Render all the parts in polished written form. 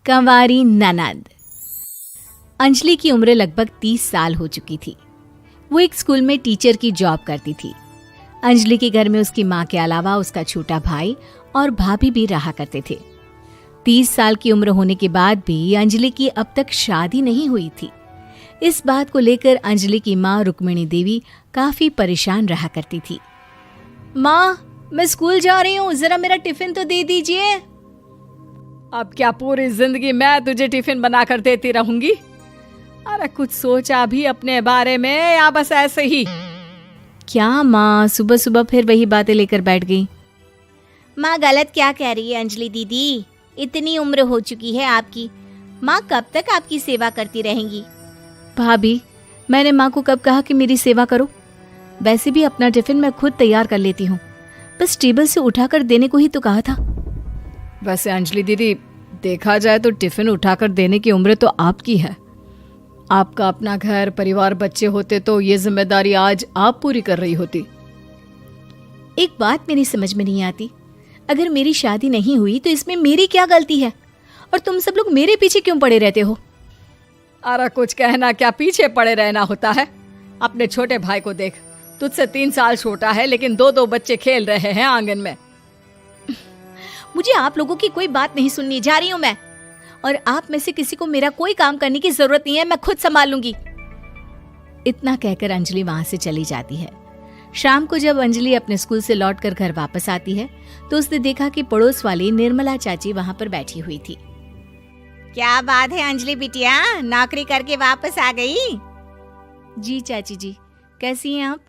कंवारी ननद। अंजलि की उम्र लगभग 30 साल हो चुकी थी। वो एक स्कूल में टीचर की जॉब करती थी। अंजलि के घर में उसकी माँ के अलावा उसका छोटा भाई और भाभी भी रहा करते थे। 30 साल की उम्र होने के बाद भी अंजलि की अब तक शादी नहीं हुई थी। इस बात को लेकर अंजलि की माँ रुक्मिणी देवी काफी परेशान रहा करती थी। माँ, मैं स्कूल जा रही हूँ, जरा मेरा टिफिन तो दे दीजिए। अब क्या पूरी जिंदगी मैं तुझे टिफिन बनाकर देती रहूंगी? अरे कुछ सोचा भी अपने बारे में या बस ऐसे ही? क्या माँ, सुबह सुबह फिर वही बातें लेकर बैठ गई। माँ गलत क्या कह रही है अंजलि दीदी? इतनी उम्र हो चुकी है आपकी, माँ कब तक आपकी सेवा करती रहेंगी? भाभी, मैंने माँ को कब कहा कि मेरी सेवा करो? वैसे भी अपना टिफिन मैं खुद तैयार कर लेती हूँ, बस टेबल से उठाकर देने को ही तो कहा था। वैसे अंजलि दीदी, देखा जाए तो टिफिन उठाकर देने की उम्र तो आपकी है। आपका अपना घर परिवार बच्चे होते तो ये जिम्मेदारी आज आप पूरी कर रही होती। एक बात मेरी समझ में नहीं आती, अगर मेरी शादी नहीं हुई तो इसमें मेरी क्या गलती है और तुम सब लोग मेरे पीछे क्यों पड़े रहते हो? अरे कुछ कहना क्या पीछे पड़े रहना होता है? अपने छोटे भाई को देख, तुझसे 3 साल छोटा है लेकिन 2 बच्चे खेल रहे हैं आंगन में। मुझे आप लोगों की कोई बात नहीं सुननी, जा रही हूँ मैं। और आप में से किसी को मेरा कोई काम करने की जरूरत नहीं है, मैं खुद संभाल लूंगी। इतना कहकर अंजलि वहां से चली जाती है। शाम को जब अंजलि अपने स्कूल से लौटकर घर वापस आती है तो उसने देखा कि पड़ोस वाली निर्मला चाची वहां पर बैठी हुई थी। क्या बात है अंजलि बिटिया, नौकरी करके वापस आ गई? जी चाची जी, कैसी हैं आप?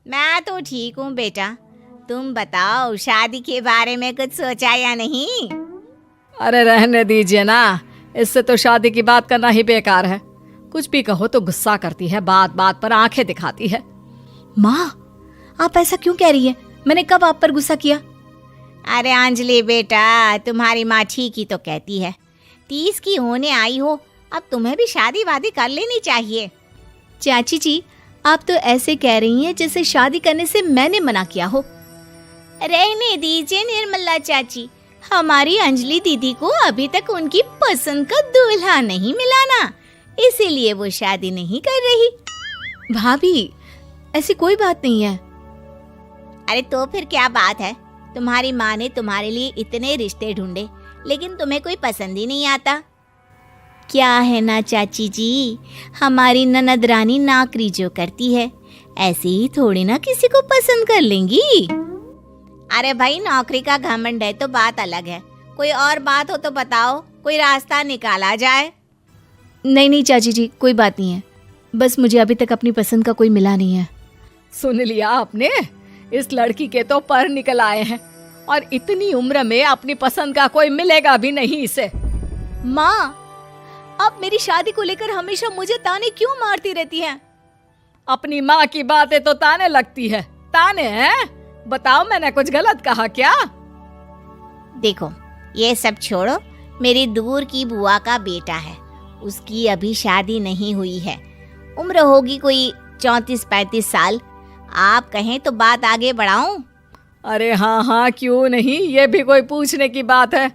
मैं तो ठीक हूँ बेटा, तुम बताओ शादी के बारे में कुछ सोचा या नहीं? अरे रहने दीजिए ना, इससे तो शादी की बात करना ही बेकार है। कुछ भी कहो तो गुस्सा करती है, बात बात पर आंखें दिखाती है। माँ, आप ऐसा क्यों कह रही है? मैंने कब आप पर गुस्सा किया? अरे अंजलि बेटा, तुम्हारी माँ ठीक ही तो कहती है। 30 की होने आई हो, अब तुम्हें भी शादी वादी कर लेनी चाहिए। चाची जी, आप तो ऐसे कह रही हैं जैसे शादी करने से मैंने मना किया हो। रहने दीजिए निर्मला चाची, हमारी अंजलि दीदी को अभी तक उनकी पसंद का दूल्हा नहीं मिला ना, इसीलिए वो शादी नहीं कर रही। भाभी, ऐसी कोई बात नहीं है। अरे तो फिर क्या बात है? तुम्हारी माँ ने तुम्हारे लिए इतने रिश्ते ढूंढे लेकिन तुम्हें कोई पसंद ही नहीं आता। क्या है ना चाची जी, हमारी ननद रानी नौकरी जो करती है ऐसे ही थोड़ी ना किसी को पसंद कर लेंगी। अरे भाई, नौकरी का घमंड है तो बात अलग है, कोई और बात हो तो बताओ, कोई रास्ता निकाला जाए। नहीं नहीं चाची जी, कोई बात नहीं है, बस मुझे अभी तक अपनी पसंद का कोई मिला नहीं है। सुन लिया आपने, इस लड़की के तो पर निकल आए हैं और इतनी उम्र में अपनी पसंद का कोई मिलेगा भी नहीं इसे। माँ, आप मेरी शादी को लेकर हमेशा मुझे ताने क्यों मारती रहती हैं? अपनी माँ की बातें तो ताने लगती है। ताने हैं? बताओ, मैंने कुछ गलत कहा क्या? देखो, ये सब छोड़ो, मेरी दूर की बुआ का बेटा है, उसकी अभी शादी नहीं हुई है, उम्र होगी कोई 34-35 साल। आप कहें तो बात आगे बढ़ाऊं? अरे हाँ हाँ, क्यों नहीं, ये भी कोई पूछने की बात है।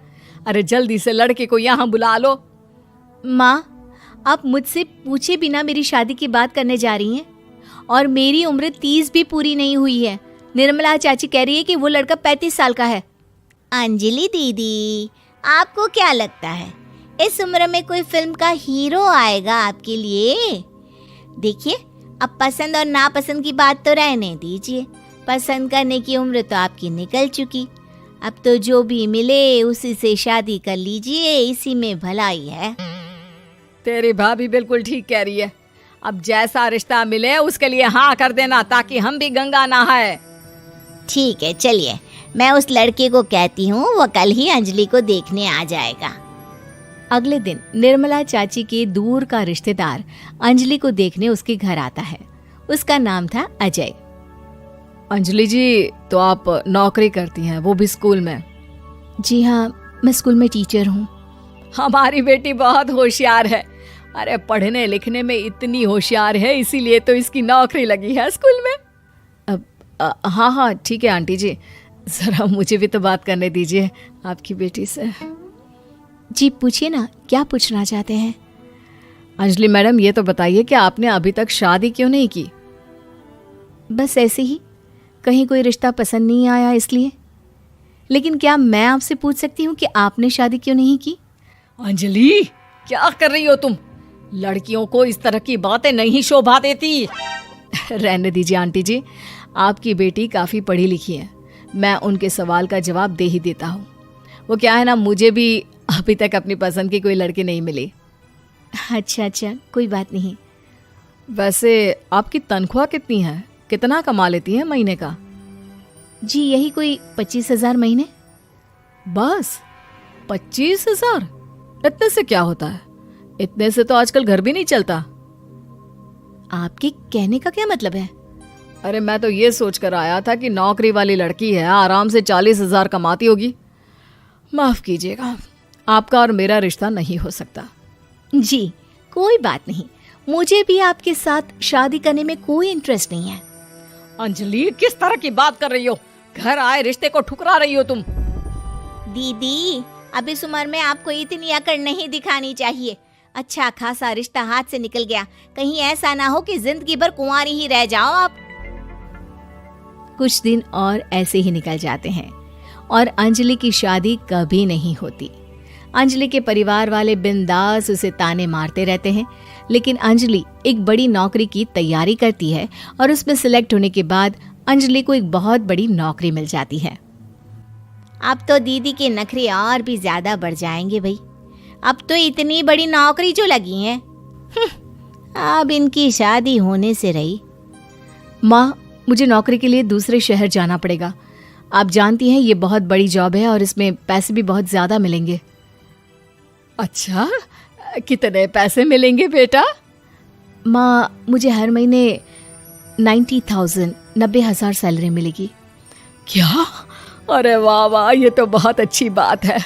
अरे जल्दी से लड़के को यहाँ बुला लो। माँ, आप मुझसे पूछे बिना मेरी शादी की बात करने जा रही हैं और मेरी उम्र 30 भी पूरी नहीं हुई है। निर्मला चाची कह रही है कि वो लड़का 35 साल का है। अंजलि दीदी, आपको क्या लगता है इस उम्र में कोई फिल्म का हीरो आएगा आपके लिए? देखिए, अब पसंद और नापसंद की बात तो रहने दीजिए, पसंद करने की उम्र तो आपकी निकल चुकी। अब तो जो भी मिले उसी से शादी कर लीजिए, इसी में भलाई है। तेरी भाभी बिल्कुल ठीक कह रही है। अब जैसा रिश्ता मिले उसके लिए हाँ कर देना, ताकि हम भी गंगा नहाए। ठीक है, चलिए मैं उस लड़के को कहती हूँ, वो कल ही अंजलि को देखने आ जाएगा। अगले दिन निर्मला चाची के दूर का रिश्तेदार अंजलि को देखने उसके घर आता है। उसका नाम था अजय। अंजलि जी, तो आप नौकरी करती हैं, वो भी स्कूल में? जी हाँ, मैं स्कूल में टीचर हूँ। हमारी बेटी बहुत होशियार है। अरे पढ़ने लिखने में इतनी होशियार है, इसीलिए तो इसकी नौकरी लगी है स्कूल में। हाँ हाँ ठीक है आंटी जी, ज़रा मुझे भी तो बात करने दीजिए आपकी बेटी से। जी पूछिए ना, क्या पूछना चाहते हैं? अंजलि मैडम, ये तो बताइए कि आपने अभी तक शादी क्यों नहीं की? बस ऐसे ही, कहीं कोई रिश्ता पसंद नहीं आया इसलिए। लेकिन क्या मैं आपसे पूछ सकती हूँ कि आपने शादी क्यों नहीं की? अंजलि, क्या कर रही हो तुम? लड़कियों को इस तरह की बातें नहीं शोभा देती। रहने दीजिए आंटी जी, आपकी बेटी काफ़ी पढ़ी लिखी है, मैं उनके सवाल का जवाब दे ही देता हूँ। वो क्या है ना, मुझे भी अभी तक अपनी पसंद की कोई लड़की नहीं मिली। अच्छा, कोई बात नहीं। वैसे आपकी तनख्वाह कितनी है? कितना कमा लेती हैं महीने का? जी यही कोई 25,000 महीने। बस 25,000? इतने से क्या होता है? इतने से तो आजकल घर भी नहीं चलता। आपके कहने का क्या मतलब है? अरे मैं तो ये सोच कर आया था कि नौकरी वाली लड़की है, आराम से 40,000 कमाती होगी। माफ कीजिएगा, आपका और मेरा रिश्ता नहीं हो सकता। जी कोई बात नहीं, मुझे भी आपके साथ शादी करने में कोई इंटरेस्ट नहीं है। अंजलि, किस तरह की बात कर रही हो? घर आए रिश्ते को ठुकरा रही हो तुम। दीदी, अब इस उम्र में आपको इतनी अकड़ नहीं दिखानी चाहिए। अच्छा खासा रिश्ता हाथ से निकल गया, कहीं ऐसा ना हो कि जिंदगी भर कुंवारी ही रह जाओ आप। कुछ दिन और ऐसे ही निकल जाते हैं और अंजलि की शादी कभी नहीं होती। अंजलि के परिवार वाले बिंदास उसे ताने मारते रहते हैं, लेकिन अंजलि एक बड़ी नौकरी की तैयारी करती है और उसमें सिलेक्ट होने के बाद अंजलि को एक बहुत बड़ी नौकरी मिल जाती है। अब तो दीदी के नखरे और भी ज्यादा बढ़ जाएंगे भाई, अब तो इतनी बड़ी नौकरी जो लगी है, अब इनकी शादी होने से रही। माँ, मुझे नौकरी के लिए दूसरे शहर जाना पड़ेगा। आप जानती हैं ये बहुत बड़ी जॉब है और इसमें पैसे भी बहुत ज्यादा मिलेंगे। अच्छा, कितने पैसे मिलेंगे बेटा? माँ, मुझे हर महीने 90,000 सैलरी मिलेगी। क्या? अरे वाह वाह, ये तो बहुत अच्छी बात है।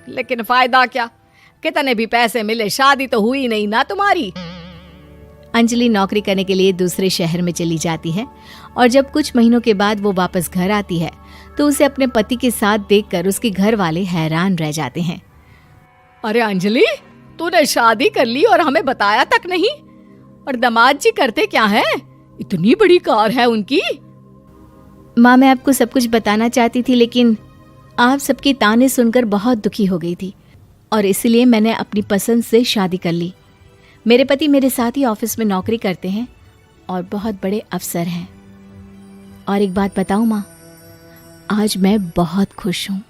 लेकिन फायदा क्या? कितने भी पैसे मिले, शादी तो हुई नहीं ना तुम्हारी। अंजलि नौकरी करने के लिए दूसरे शहर में चली जाती है और जब कुछ महीनों के बाद वो वापस घर आती है तो उसे अपने पति के साथ देखकर उसके घर वाले हैरान रह जाते हैं। अरे अंजलि, तूने शादी कर ली और हमें बताया तक नहीं। और दामाद जी करते क्या है? इतनी बड़ी कार है उनकी। माँ, मैं आपको सब कुछ बताना चाहती थी, लेकिन आप सबके ताने सुनकर बहुत दुखी हो गई थी और इसलिए मैंने अपनी पसंद से शादी कर ली। मेरे पति मेरे साथ ही ऑफिस में नौकरी करते हैं और बहुत बड़े अफसर हैं। और एक बात बताऊं माँ, आज मैं बहुत खुश हूँ।